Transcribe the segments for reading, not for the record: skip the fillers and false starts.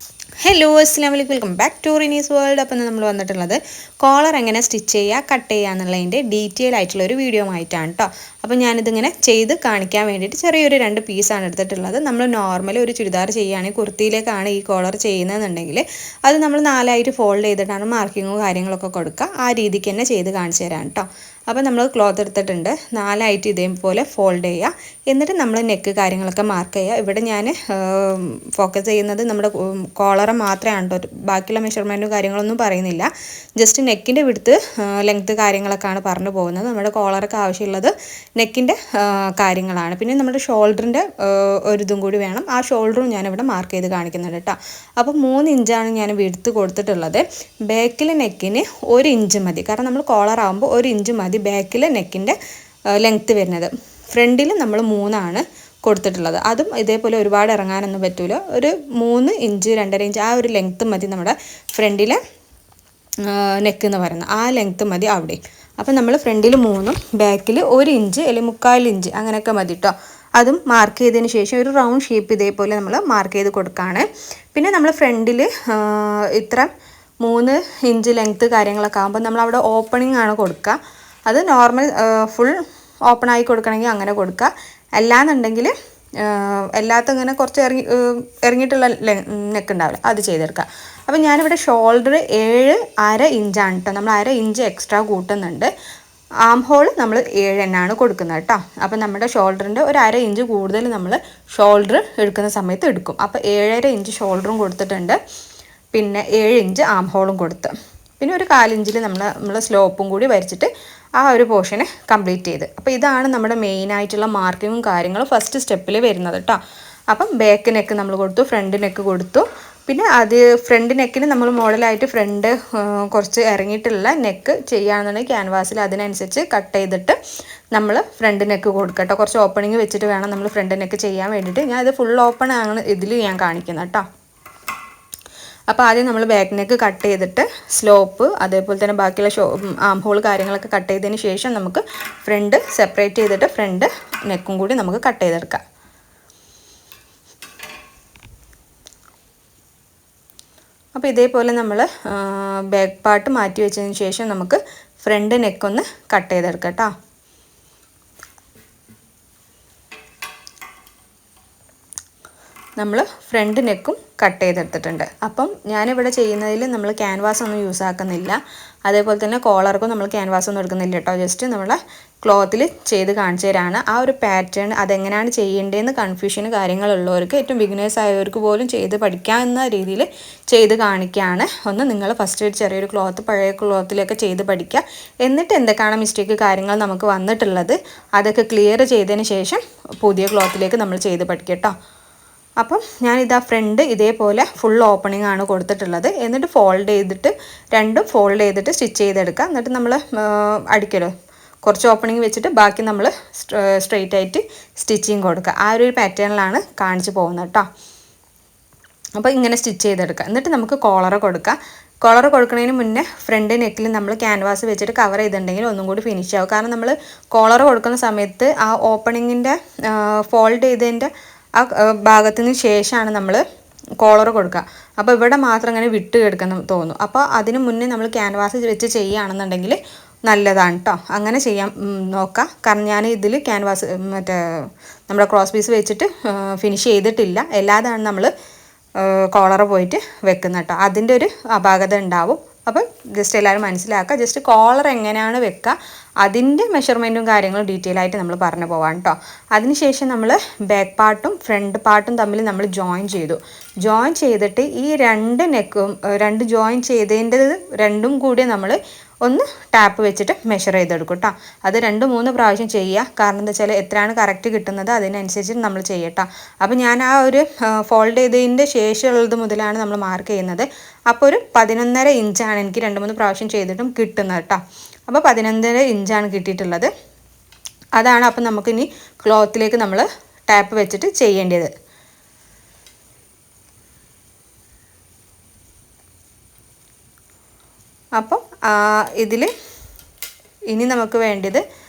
Hello അസ്സലാമു അലൈക്കും welcome back to Rinees world. അപ്പം നമ്മൾ വന്നിട്ടുള്ളത് കോളർ എങ്ങനെ സ്റ്റിച്ച് ചെയ്യുക കട്ട് ചെയ്യുക എന്നുള്ളതിൻ്റെ ഡീറ്റെയിൽ ആയിട്ടുള്ള ഒരു വീഡിയോ ആയിട്ടാണ് കേട്ടോ. അപ്പോൾ ഞാനിതിങ്ങനെ ചെയ്ത് കാണിക്കാൻ വേണ്ടിയിട്ട് ചെറിയൊരു 2 പീസാണ് എടുത്തിട്ടുള്ളത്. നമ്മൾ നോർമലി ഒരു ചുരിദാർ ചെയ്യുകയാണെങ്കിൽ കുർത്തിയിലേക്കാണ് ഈ കോളർ ചെയ്യുന്നതെന്നുണ്ടെങ്കിൽ അത് നമ്മൾ 4ആയിട്ട് ഫോൾഡ് ചെയ്തിട്ടാണ് മാർക്കിങ്ങും കാര്യങ്ങളൊക്കെ കൊടുക്കുക. ആ രീതിക്ക് തന്നെ ചെയ്ത് കാണിച്ചു തരാം കേട്ടോ. അപ്പോൾ നമ്മൾ ക്ലോത്ത് എടുത്തിട്ടുണ്ട്, 4ആയിട്ട് ഇതേപോലെ ഫോൾഡ് ചെയ്യുക. എന്നിട്ട് നമ്മൾ നെക്ക് കാര്യങ്ങളൊക്കെ മാർക്ക് ചെയ്യുക. ഇവിടെ ഞാൻ ഫോക്കസ് ചെയ്യുന്നത് നമ്മുടെ കോളർ മാത്രമാണ് കേട്ടോ, ബാക്കിയുള്ള മെഷർമെൻറ്റും കാര്യങ്ങളൊന്നും പറയുന്നില്ല. ജസ്റ്റ് നെക്കിൻ്റെ വിടുത്ത് ലെങ്ത്ത് കാര്യങ്ങളൊക്കെയാണ് പറഞ്ഞു പോകുന്നത്. നമ്മുടെ കോളറൊക്കെ ആവശ്യമുള്ളത് നെക്കിൻ്റെ കാര്യങ്ങളാണ്. പിന്നെ നമ്മുടെ ഷോൾഡറിൻ്റെ ഒരു ഇതും കൂടി വേണം. ആ ഷോൾഡറും ഞാനിവിടെ മാർക്ക് ചെയ്ത് കാണിക്കുന്നുണ്ട് കേട്ടോ. അപ്പോൾ 3 ഇഞ്ചാണ് ഞാൻ വിടുത്ത് കൊടുത്തിട്ടുള്ളത്. ബാക്കിലെ നെക്കിന് 1 ഇഞ്ച് മതി, കാരണം നമ്മൾ കോളർ ആകുമ്പോൾ 1 ഇഞ്ച് മതി ബാക്കിലെ നെക്കിൻ്റെ ലെങ്ത്ത് വരുന്നത്. ഫ്രണ്ടിൽ നമ്മൾ 3 കൊടുത്തിട്ടുള്ളത്. അതും ഇതേപോലെ ഒരുപാട് ഇറങ്ങാനൊന്നും പറ്റില്ല. ഒരു 3 ഇഞ്ച് 2.5 ഇഞ്ച് ആ ഒരു ലെങ്ത്ത് മതി നമ്മുടെ ഫ്രണ്ടിലെ നെക്ക് എന്ന് പറയുന്നത്. ആ ലെങ്ത്ത് മതി അവിടെ. അപ്പം നമ്മൾ ഫ്രണ്ടിൽ 3ഉം ബാക്കിൽ 1 ഇഞ്ച് അല്ലെങ്കിൽ 3/4 ഇഞ്ച് അങ്ങനെയൊക്കെ മതി കേട്ടോ. അതും മാർക്ക് ചെയ്തതിന് ശേഷം ഒരു റൗണ്ട് ഷേപ്പ് ഇതേപോലെ നമ്മൾ മാർക്ക് ചെയ്ത് കൊടുക്കുകയാണ്. പിന്നെ നമ്മൾ ഫ്രണ്ടിൽ ഇത്ര 3 ഇഞ്ച് ലെങ്ത്ത് കാര്യങ്ങളൊക്കെ ആകുമ്പോൾ നമ്മളവിടെ ഓപ്പണിംഗ് ആണ് കൊടുക്കുക. അത് നോർമൽ ഫുൾ ഓപ്പൺ ആയി കൊടുക്കണമെങ്കിൽ അങ്ങനെ കൊടുക്കുക. അല്ലാന്നുണ്ടെങ്കിൽ എല്ലാത്തും ഇങ്ങനെ കുറച്ച് ഇറങ്ങിയിട്ടുള്ള നെക്ക് ഉണ്ടാവില്ല, അത് ചെയ്തെടുക്കുക. അപ്പോൾ ഞാനിവിടെ ഷോൾഡർ 7.5 ഇഞ്ചാണ് കേട്ടോ. നമ്മൾ 1/2 ഇഞ്ച് എക്സ്ട്രാ കൂട്ടുന്നുണ്ട്. ആം ഹോൾ നമ്മൾ 7 എണ്ണാണ് കൊടുക്കുന്നത് കേട്ടോ. അപ്പോൾ നമ്മുടെ ഷോൾഡറിൻ്റെ ഒരു 1/2 ഇഞ്ച് കൂടുതൽ നമ്മൾ ഷോൾഡർ എടുക്കുന്ന സമയത്ത് എടുക്കും. അപ്പോൾ 7.5 ഇഞ്ച് ഷോൾഡറും കൊടുത്തിട്ടുണ്ട്, പിന്നെ 7 ഇഞ്ച് ആം ഹോളും കൊടുത്ത്, പിന്നെ ഒരു 1/4 ഇഞ്ചിൽ നമ്മൾ സ്ലോപ്പും കൂടി വരച്ചിട്ട് ആ ഒരു പോർഷനെ കംപ്ലീറ്റ് ചെയ്ത്. അപ്പോൾ ഇതാണ് നമ്മുടെ മെയിനായിട്ടുള്ള മാർക്കിങ്ങും കാര്യങ്ങളും ഫസ്റ്റ് സ്റ്റെപ്പിൽ വരുന്നത് കേട്ടോ. അപ്പം ബാക്ക് നെക്ക് നമ്മൾ കൊടുത്തു, ഫ്രണ്ട് നെക്ക് കൊടുത്തു. പിന്നെ അത് ഫ്രണ്ട് നെക്കിന് നമ്മൾ മോഡലായിട്ട് ഫ്രണ്ട് കുറച്ച് ഇറങ്ങിയിട്ടുള്ള നെക്ക് ചെയ്യുകയാണെന്നുണ്ടെങ്കിൽ ക്യാൻവാസിൽ അതിനനുസരിച്ച് കട്ട് ചെയ്തിട്ട് നമ്മൾ ഫ്രണ്ട് നെക്ക് കൊടുക്കുക കേട്ടോ. കുറച്ച് ഓപ്പണിങ് വെച്ചിട്ട് വേണം നമ്മൾ ഫ്രണ്ട് നെക്ക് ചെയ്യാൻ വേണ്ടിയിട്ട്. ഞാൻ ഇത് ഫുൾ ഓപ്പൺ ആണ് ഇതിൽ ഞാൻ കാണിക്കുന്നത് കേട്ടോ. അപ്പോൾ ആദ്യം നമ്മൾ ബാക്ക് നെക്ക് കട്ട് ചെയ്തിട്ട് സ്ലോപ്പ് അതേപോലെ തന്നെ ബാക്കിയുള്ള ആം ഹോൾ കാര്യങ്ങളൊക്കെ കട്ട് ചെയ്തതിന് ശേഷം നമുക്ക് ഫ്രണ്ട് സെപ്പറേറ്റ് ചെയ്തിട്ട് ഫ്രണ്ട് നെക്കും കൂടി നമുക്ക് കട്ട് ചെയ്തെടുക്കാം. അപ്പോൾ ഇതേപോലെ നമ്മൾ ബാക്ക് പാർട്ട് മാറ്റി വെച്ചതിന് ശേഷം നമുക്ക് ഫ്രണ്ട് നെക്കൊന്ന് കട്ട് ചെയ്തെടുക്കാം കേട്ടോ. നമ്മൾ ഫ്രണ്ട് നെക്കും കട്ട് ചെയ്തെടുത്തിട്ടുണ്ട്. അപ്പം ഞാനിവിടെ ചെയ്യുന്നതിൽ നമ്മൾ ക്യാൻവാസ് ഒന്നും യൂസ് ആക്കുന്നില്ല, അതേപോലെ തന്നെ കോളർക്കും നമ്മൾ ക്യാൻവാസ് ഒന്നും എടുക്കുന്നില്ല കേട്ടോ. ജസ്റ്റ് നമ്മൾ ക്ലോത്തിൽ ചെയ്ത് കാണിച്ചു തരാണ്. ആ ഒരു പാറ്റേൺ അതെങ്ങനെയാണ് ചെയ്യേണ്ടതെന്ന് കൺഫ്യൂഷന് കാര്യങ്ങളുള്ളവർക്ക്, ഏറ്റവും ബിഗിനേഴ്സ് ആയവർക്ക് പോലും ചെയ്ത് പഠിക്കാവുന്ന രീതിയിൽ ചെയ്ത് കാണിക്കുകയാണ്. ഒന്ന് നിങ്ങൾ ഫസ്റ്റ് ഒരു ചെറിയൊരു ക്ലോത്ത് പഴയ ക്ലോത്തിലൊക്കെ ചെയ്ത് പഠിക്കുക. എന്നിട്ട് എന്തൊക്കെയാണ് മിസ്റ്റേക്ക് കാര്യങ്ങൾ നമുക്ക് വന്നിട്ടുള്ളത് അതൊക്കെ ക്ലിയർ ചെയ്തതിന് ശേഷം പുതിയ ക്ലോത്തിലേക്ക് നമ്മൾ ചെയ്ത് പഠിക്കുക കേട്ടോ. അപ്പം ഞാനിതാ ഫ്രണ്ട് ഇതേപോലെ ഫുൾ ഓപ്പണിംഗ് ആണ് കൊടുത്തിട്ടുള്ളത്. എന്നിട്ട് ഫോൾഡ് ചെയ്തിട്ട് രണ്ടും ഫോൾഡ് ചെയ്തിട്ട് സ്റ്റിച്ച് ചെയ്തെടുക്കുക. എന്നിട്ട് നമ്മൾ അടിക്കലോ കുറച്ച് ഓപ്പണിംഗ് വെച്ചിട്ട് ബാക്കി നമ്മൾ സ്ട്രെയിറ്റ് ആയിട്ട് സ്റ്റിച്ചിങ് കൊടുക്കുക. ആ ഒരു പാറ്റേണിലാണ് കാണിച്ച് പോകുന്നത് കേട്ടോ. അപ്പോൾ ഇങ്ങനെ സ്റ്റിച്ച് ചെയ്തെടുക്കുക. എന്നിട്ട് നമുക്ക് കോളർ കൊടുക്കുക. കോളർ കൊടുക്കുന്നതിന് മുന്നേ ഫ്രണ്ട് നെക്കിൽ നമ്മൾ ക്യാൻവാസ് വെച്ചിട്ട് കവർ ചെയ്തിട്ടുണ്ടെങ്കിൽ ഒന്നും കൂടി ഫിനിഷ് ആവും. കാരണം നമ്മൾ കോളർ കൊടുക്കുന്ന സമയത്ത് ആ ഓപ്പണിങ്ങിൻ്റെ ഫോൾഡ് ചെയ്തതിൻ്റെ ആ ഭാഗത്തിന് ശേഷമാണ് നമ്മൾ കോളർ കൊടുക്കുക. അപ്പോൾ ഇവിടെ മാത്രം ഇങ്ങനെ വിട്ട് കിടക്കുന്ന തോന്നും. അപ്പോൾ അതിന് മുന്നേ നമ്മൾ ക്യാൻവാസ് വെച്ച് ചെയ്യുകയാണെന്നുണ്ടെങ്കിൽ നല്ലതാണ് കേട്ടോ. അങ്ങനെ ചെയ്യാൻ നോക്കുക. കാരണം ഞാൻ ഇതിൽ ക്യാൻവാസ് നമ്മുടെ ക്രോസ് പീസ് വെച്ചിട്ട് ഫിനിഷ് ചെയ്തിട്ടില്ല. എല്ലാതാണ് നമ്മൾ കോളർ പോയിട്ട് വെക്കുന്നത് കേട്ടോ. അതിൻ്റെ ഒരു അപാകത ഉണ്ടാവും. അപ്പം ജസ്റ്റ് എല്ലാവരും മനസ്സിലാക്കുക. ജസ്റ്റ് കോളർ എങ്ങനെയാണ് വെക്കുക അതിൻ്റെ മെഷർമെൻറ്റും കാര്യങ്ങളും ഡീറ്റെയിൽ ആയിട്ട് നമ്മൾ പറഞ്ഞു പോകാം കേട്ടോ. അതിനുശേഷം നമ്മൾ ബാക്ക് പാർട്ടും ഫ്രണ്ട് പാർട്ടും തമ്മിൽ നമ്മൾ ജോയിൻ ചെയ്തിട്ട് ഈ 2 നെക്കും 2 ജോയിൻ ചെയ്തതിൻ്റെ രണ്ടും കൂടി നമ്മൾ ഒന്ന് ടാപ്പ് വെച്ചിട്ട് മെഷർ ചെയ്തെടുക്കും കേട്ടോ. അത് 2-3 പ്രാവശ്യം ചെയ്യുക. കാരണം എന്താ വെച്ചാൽ എത്രയാണ് കറക്റ്റ് കിട്ടുന്നത് അതിനനുസരിച്ച് നമ്മൾ ചെയ്യട്ടോ. അപ്പോൾ ഞാൻ ആ ഒരു ഫോൾഡ് ചെയ്തതിൻ്റെ ശേഷമുള്ളത് മുതലാണ് നമ്മൾ മാർക്ക് ചെയ്യുന്നത്. അപ്പോൾ ഒരു 11.5 ഇഞ്ചാണ് എനിക്ക് 2-3 പ്രാവശ്യം ചെയ്തിട്ടും കിട്ടുന്നത് കേട്ടോ. അപ്പോൾ 11.5 ഇഞ്ചാണ് കിട്ടിയിട്ടുള്ളത്. അതാണ് അപ്പം നമുക്കിനി ക്ലോത്തിലേക്ക് നമ്മൾ ടാപ്പ് വെച്ചിട്ട് ചെയ്യേണ്ടത്. അപ്പം ഇതിൽ ഇനി നമുക്ക് വേണ്ടത്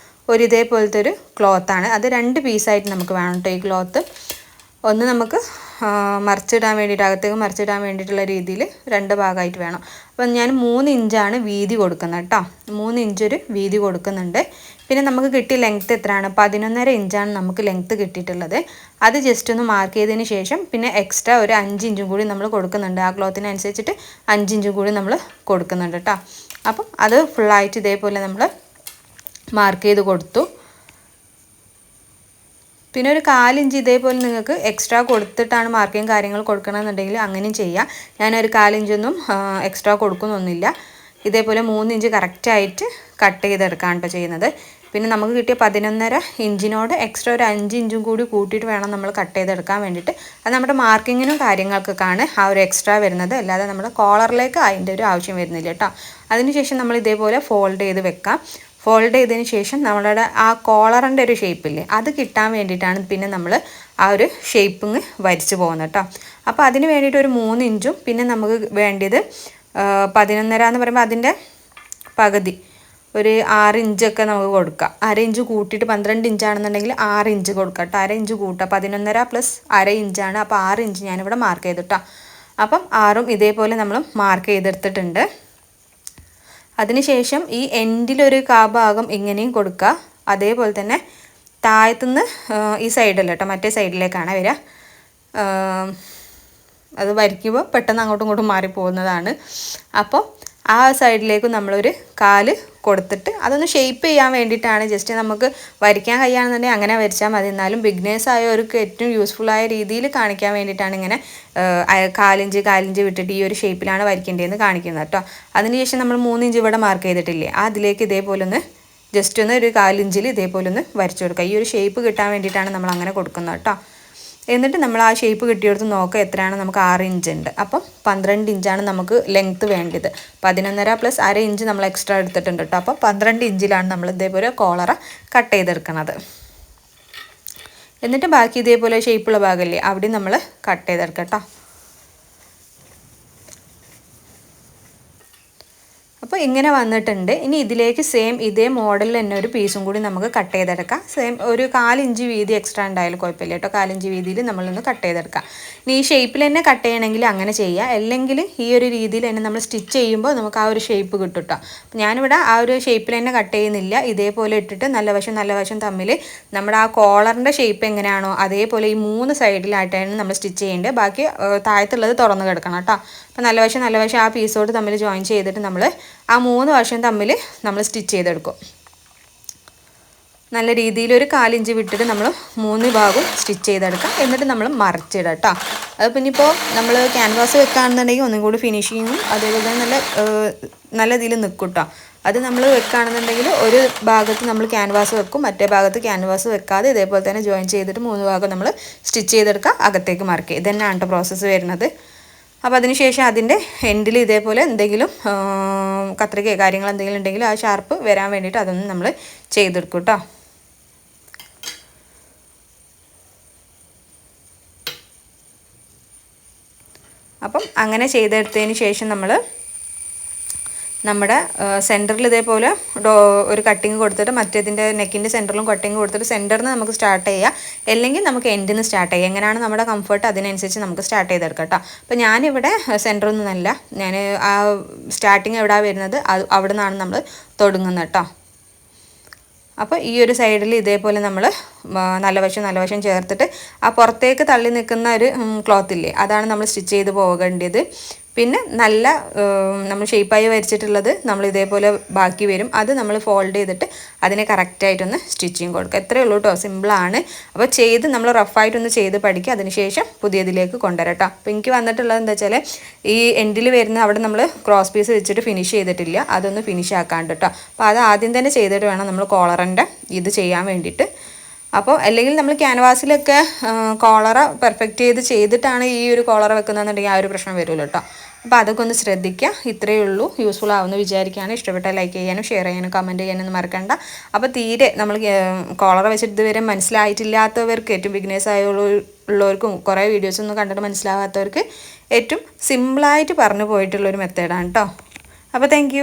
ഒരു ഇതേപോലത്തെ ഒരു ക്ലോത്താണ്. അത് 2 പീസായിട്ട് നമുക്ക് വേണം കേട്ടോ. ഈ ക്ലോത്ത് ഒന്ന് നമുക്ക് മറിച്ചിടാൻ വേണ്ടിയിട്ട് അകത്തേക്ക് മറിച്ചിടാൻ വേണ്ടിയിട്ടുള്ള രീതിയിൽ 2 ഭാഗമായിട്ട് വേണം. അപ്പം ഞാൻ 3 ഇഞ്ചാണ് വീതി കൊടുക്കുന്നത് കേട്ടോ. 3 ഇഞ്ച് ഒരു വീതി കൊടുക്കുന്നുണ്ട്. പിന്നെ നമുക്ക് കിട്ടിയ ലെങ്ത്ത് എത്രയാണ്? 11.5 ഇഞ്ചാണ് നമുക്ക് ലെങ്ത്ത് കിട്ടിയിട്ടുള്ളത്. അത് ജസ്റ്റ് ഒന്ന് മാർക്ക് ചെയ്തതിന് ശേഷം പിന്നെ എക്സ്ട്രാ ഒരു 5 ഇഞ്ചും കൂടി നമ്മൾ കൊടുക്കുന്നുണ്ട്. ആ ക്ലോത്തിനനുസരിച്ചിട്ട് 5 ഇഞ്ചും കൂടി നമ്മൾ കൊടുക്കുന്നുണ്ട് കേട്ടോ. അപ്പം അത് ഫുള്ളായിട്ട് ഇതേപോലെ നമ്മൾ മാർക്ക് ചെയ്ത് കൊടുത്തു. പിന്നെ ഒരു 4 ഇഞ്ച് ഇതേപോലെ നിങ്ങൾക്ക് എക്സ്ട്രാ കൊടുത്തിട്ടാണ് മാർക്കിങ് കാര്യങ്ങൾ കൊടുക്കണമെന്നുണ്ടെങ്കിൽ അങ്ങനെയും ചെയ്യാം. ഞാനൊരു 4 ഇഞ്ചൊന്നും എക്സ്ട്രാ കൊടുക്കുന്നൊന്നുമില്ല. ഇതേപോലെ 3 ഇഞ്ച് കറക്റ്റായിട്ട് കട്ട് ചെയ്തെടുക്കുകയാണ് കേട്ടോ ചെയ്യുന്നത്. പിന്നെ നമുക്ക് കിട്ടിയ 11.5 ഇഞ്ചിനോട് എക്സ്ട്രാ ഒരു 5 ഇഞ്ചും കൂടി കൂട്ടിയിട്ട് വേണം നമ്മൾ കട്ട് ചെയ്തെടുക്കാൻ വേണ്ടിയിട്ട്. അത് നമ്മുടെ മാർക്കിങ്ങിനും കാര്യങ്ങൾക്കൊക്കെയാണ് ആ ഒരു എക്സ്ട്രാ വരുന്നത്, അല്ലാതെ നമ്മുടെ കോളറിലേക്ക് അതിൻ്റെ ഒരു ആവശ്യം വരുന്നില്ല കേട്ടോ. അതിനുശേഷം നമ്മൾ ഇതേപോലെ ഫോൾഡ് ചെയ്ത് വെക്കാം. ഫോൾഡ് ചെയ്തതിന് ശേഷം നമ്മളുടെ ആ കോളറിൻ്റെ ഒരു ഷേപ്പില്ലേ, അത് കിട്ടാൻ വേണ്ടിയിട്ടാണ് പിന്നെ നമ്മൾ ആ ഒരു ഷേപ്പിങ് വരച്ച് പോകുന്നത് കേട്ടോ. അപ്പോൾ അതിന് വേണ്ടിയിട്ട് ഒരു 3 ഇഞ്ചും പിന്നെ നമുക്ക് വേണ്ടിയത് 11.5 എന്ന് പറയുമ്പോൾ അതിൻ്റെ പകുതി ഒരു 6 ഇഞ്ചൊക്കെ നമുക്ക് കൊടുക്കാം. 1/2 ഇഞ്ച് കൂട്ടിയിട്ട് 12 ഇഞ്ചാണെന്നുണ്ടെങ്കിൽ 6 ഇഞ്ച് കൊടുക്കാം കേട്ടോ. 1/2 ഇഞ്ച് കൂട്ടാം. 11.5 പ്ലസ് 1/2 ഇഞ്ചാണ്. അപ്പോൾ 6 ഇഞ്ച് ഞാനിവിടെ മാർക്ക് ചെയ്തു കേട്ടോ. അപ്പം 6ഉം ഇതേപോലെ നമ്മൾ മാർക്ക് ചെയ്തെടുത്തിട്ടുണ്ട്. അതിനുശേഷം ഈ എൻഡിലൊരു ഭാഗം ഇങ്ങനെയും കൊടുക്കുക. അതേപോലെ തന്നെ താഴത്തുനിന്ന് ഈ സൈഡല്ല കേട്ടോ, മറ്റേ സൈഡിലേക്കാണ് വരിക. അത് വരയ്ക്കുമ്പോൾ പെട്ടെന്ന് അങ്ങോട്ടും ഇങ്ങോട്ടും മാറിപ്പോകുന്നതാണ്. അപ്പോൾ ആ സൈഡിലേക്ക് നമ്മളൊരു 4 കൊടുത്തിട്ട് അതൊന്ന് ഷേപ്പ് ചെയ്യാൻ വേണ്ടിയിട്ടാണ്. ജസ്റ്റ് നമുക്ക് വരയ്ക്കാൻ കഴിയുകയാണെന്നുണ്ടെങ്കിൽ അങ്ങനെ വരച്ചാൽ മതി. എന്നാലും ബിഗ്നേഴ്സ് ആയവർക്ക് ഏറ്റവും യൂസ്ഫുള്ളായ രീതിയിൽ കാണിക്കാൻ വേണ്ടിയിട്ടാണ് ഇങ്ങനെ 4 ഇഞ്ച് വിട്ടിട്ട് ഈ ഒരു ഷേപ്പിലാണ് വരയ്ക്കേണ്ടതെന്ന് കാണിക്കുന്നത് കേട്ടോ. അതിനുശേഷം നമ്മൾ 3 ഇഞ്ച് ഇവിടെ മാർക്ക് ചെയ്തിട്ടില്ലേ, അതിലേക്ക് ഇതേപോലെ ഒന്ന് ജസ്റ്റ് ഒന്ന് ഒരു 4 ഇഞ്ചിൽ ഇതേപോലെ ഒന്ന് വരച്ചു കൊടുക്കുക. ഈ ഒരു ഷേപ്പ് കിട്ടാൻ വേണ്ടിയിട്ടാണ് നമ്മൾ അങ്ങനെ കൊടുക്കുന്നത് കേട്ടോ. എന്നിട്ട് നമ്മൾ ആ ഷേപ്പ് കിട്ടിയെടുത്ത് നോക്കുക എത്രയാണ്. നമുക്ക് 6 ഇഞ്ച് ഉണ്ട്. അപ്പം 12 ഇഞ്ചാണ് നമുക്ക് ലെങ്ത്ത് വേണ്ടത്. 11.5 പ്ലസ് 1/2 ഇഞ്ച് നമ്മൾ എക്സ്ട്രാ എടുത്തിട്ടുണ്ട് കേട്ടോ. അപ്പോൾ 12 ഇഞ്ചിലാണ് നമ്മൾ ഇതേപോലെ കോളറ കട്ട് ചെയ്തെടുക്കുന്നത്. എന്നിട്ട് ബാക്കി ഇതേപോലെ ഷേപ്പുള്ള ഭാഗമല്ലേ, അവിടെ നമ്മൾ കട്ട് ചെയ്തെടുക്കാം കേട്ടോ. അപ്പോൾ ഇങ്ങനെ വന്നിട്ടുണ്ട്. ഇനി ഇതിലേക്ക് സെയിം ഇതേ മോഡലിൽ തന്നെ ഒരു പീസും കൂടി നമുക്ക് കട്ട് ചെയ്തെടുക്കാം. സെയിം ഒരു 4 ഇഞ്ച് വീതി എക്സ്ട്രാ ഉണ്ടായാലും കുഴപ്പമില്ല കേട്ടോ. 4 ഇഞ്ച് വീതിയിൽ നമ്മളൊന്ന് കട്ട് ചെയ്തെടുക്കാം. ഇനി ഈ ഷേപ്പിൽ തന്നെ കട്ട് ചെയ്യണമെങ്കിൽ അങ്ങനെ ചെയ്യാം, അല്ലെങ്കിൽ ഈ ഒരു രീതിയിൽ തന്നെ നമ്മൾ സ്റ്റിച്ച് ചെയ്യുമ്പോൾ നമുക്ക് ആ ഒരു ഷേപ്പ് കിട്ടും കേട്ടോ. ഞാനിവിടെ ആ ഒരു ഷേപ്പിൽ തന്നെ കട്ട് ചെയ്യുന്നില്ല. ഇതേപോലെ ഇട്ടിട്ട് നല്ല വശം തമ്മിൽ നമ്മുടെ ആ കോളറിൻ്റെ ഷേപ്പ് എങ്ങനെയാണോ അതേപോലെ ഈ 3 സൈഡിലായിട്ടാണ് നമ്മൾ സ്റ്റിച്ച് ചെയ്യേണ്ടത്. ബാക്കി താഴത്തുള്ളത് തുറന്ന് കിടക്കണം കേട്ടോ. അപ്പോൾ നല്ല വശം ആ പീസോട് തമ്മിൽ ജോയിൻ ചെയ്തിട്ട് നമ്മൾ ആ 3 വശം തമ്മിൽ നമ്മൾ സ്റ്റിച്ച് ചെയ്തെടുക്കും. നല്ല രീതിയിൽ ഒരു 4 ഇഞ്ച് വിട്ടിട്ട് നമ്മൾ 3 ഭാഗവും സ്റ്റിച്ച് ചെയ്തെടുക്കാം. എന്നിട്ട് നമ്മൾ മറിച്ചിടാം കേട്ടോ. അത് പിന്നെ ഇപ്പോൾ നമ്മൾ ക്യാൻവാസ് വെക്കുകയാണെന്നുണ്ടെങ്കിൽ ഒന്നും കൂടി ഫിനിഷിങ്ങും അതേപോലെ തന്നെ നല്ല ഇതിൽ നിൽക്കും കേട്ടോ. അത് നമ്മൾ വെക്കുകയാണെന്നുണ്ടെങ്കിൽ ഒരു ഭാഗത്ത് നമ്മൾ ക്യാൻവാസ് വെക്കും, മറ്റേ ഭാഗത്ത് ക്യാൻവാസ് വെക്കാതെ ഇതേപോലെ തന്നെ ജോയിൻ ചെയ്തിട്ട് 3 ഭാഗം നമ്മൾ സ്റ്റിച്ച് ചെയ്തെടുക്കുക, അകത്തേക്ക് മറിക്കുക. ഇത് തന്നെയാണ് പ്രോസസ്സ് വരുന്നത്. അപ്പോൾ അതിനുശേഷം അതിൻ്റെ എൻഡിൽ ഇതേപോലെ എന്തെങ്കിലും കത്രികയോ കാര്യങ്ങൾ എന്തെങ്കിലും ഉണ്ടെങ്കിൽ ആ ഷാർപ്പ് വരാൻ വേണ്ടിയിട്ട് അതൊന്നും നമ്മൾ ചെയ്തെടുക്കും കേട്ടോ. അപ്പം അങ്ങനെ ചെയ്തെടുത്തതിന് ശേഷം നമ്മൾ നമ്മുടെ സെൻറ്ററിൽ ഇതേപോലെ ഒരു കട്ടിങ് കൊടുത്തിട്ട് മറ്റേതിൻ്റെ നെക്കിൻ്റെ സെൻറ്ററിലും കട്ടിങ് കൊടുത്തിട്ട് സെൻറ്ററിൽ നിന്ന് നമുക്ക് സ്റ്റാർട്ട് ചെയ്യാം, അല്ലെങ്കിൽ നമുക്ക് എൻഡിൽ നിന്ന് സ്റ്റാർട്ട് ചെയ്യാം. എങ്ങനെയാണ് നമ്മുടെ കംഫർട്ട് അതിനനുസരിച്ച് നമുക്ക് സ്റ്റാർട്ട് ചെയ്തെടുക്കാം കേട്ടോ. അപ്പോൾ ഞാനിവിടെ സെൻറ്ററിൽ നിന്നല്ല, ഞാൻ ആ സ്റ്റാർട്ടിങ് എവിടെയാണ് വരുന്നത് അവിടെ നിന്നാണ് നമ്മൾ തുടങ്ങുന്നത് കേട്ടോ. അപ്പോൾ ഈ ഒരു സൈഡിൽ ഇതേപോലെ നമ്മൾ നല്ല വശം ചേർത്തിട്ട് ആ പുറത്തേക്ക് തള്ളി നിൽക്കുന്ന ഒരു ക്ലോത്തില്ലേ, അതാണ് നമ്മൾ സ്റ്റിച്ച് ചെയ്ത് പോകേണ്ടത്. പിന്നെ നല്ല നമ്മൾ ഷേപ്പായി വരച്ചിട്ടുള്ളത് നമ്മൾ ഇതേപോലെ ബാക്കി വരും, അത് നമ്മൾ ഫോൾഡ് ചെയ്തിട്ട് അതിനെ കറക്റ്റായിട്ടൊന്ന് സ്റ്റിച്ചിങ് കൊടുക്കുക. എത്രയേ ഉള്ളൂ കേട്ടോ, സിമ്പിളാണ്. അപ്പോൾ ചെയ്ത് നമ്മൾ റഫായിട്ടൊന്ന് ചെയ്ത് പഠിക്കുക, അതിനുശേഷം പുതിയതിലേക്ക് കൊണ്ടുവരാം കേട്ടോ. അപ്പോൾ എനിക്ക് വന്നിട്ടുള്ളത് എന്താ വെച്ചാൽ ഈ എൻഡിൽ വരുന്ന അവിടെ നമ്മൾ ക്രോസ് പീസ് വെച്ചിട്ട് ഫിനിഷ് ചെയ്തിട്ടില്ല, അതൊന്ന് ഫിനിഷ് ആക്കാണ്ട് കേട്ടോ. അപ്പോൾ അത് ആദ്യം തന്നെ ചെയ്തിട്ട് വേണം നമ്മൾ കോളറിൻ്റെ ഇത് ചെയ്യാൻ വേണ്ടിയിട്ട്. അപ്പോൾ അല്ലെങ്കിൽ നമ്മൾ ക്യാൻവാസിലൊക്കെ കോളറ പെർഫെക്റ്റ് ചെയ്തിട്ടാണ് ഈ ഒരു കോളറ വെക്കുന്നതെന്നുണ്ടെങ്കിൽ ആ ഒരു പ്രശ്നം വരുമല്ലോ കേട്ടോ. അപ്പോൾ അതൊക്കെ ഒന്ന് ശ്രദ്ധിക്കുക. ഇത്രയേ ഉള്ളൂ. യൂസ്ഫുൾ ആവുമെന്ന് വിചാരിക്കുകയാണ്. ഇഷ്ടപ്പെട്ടാൽ ലൈക്ക് ചെയ്യാനും ഷെയർ ചെയ്യാനും കമൻറ്റ് ചെയ്യാനൊന്നും മറക്കണ്ട. അപ്പോൾ തീരെ നമ്മൾ കോളറ വെച്ചിട്ട് ഇതുവരെ മനസ്സിലായിട്ടില്ലാത്തവർക്ക്, ഏറ്റവും ബിഗിനേഴ്സ് ഉള്ളവർക്കും കുറേ വീഡിയോസൊന്നും കണ്ടിട്ട് മനസ്സിലാവാത്തവർക്ക് ഏറ്റവും സിമ്പിളായിട്ട് പറഞ്ഞു പോയിട്ടുള്ളൊരു മെത്തേഡാണ് കേട്ടോ. അപ്പോൾ താങ്ക്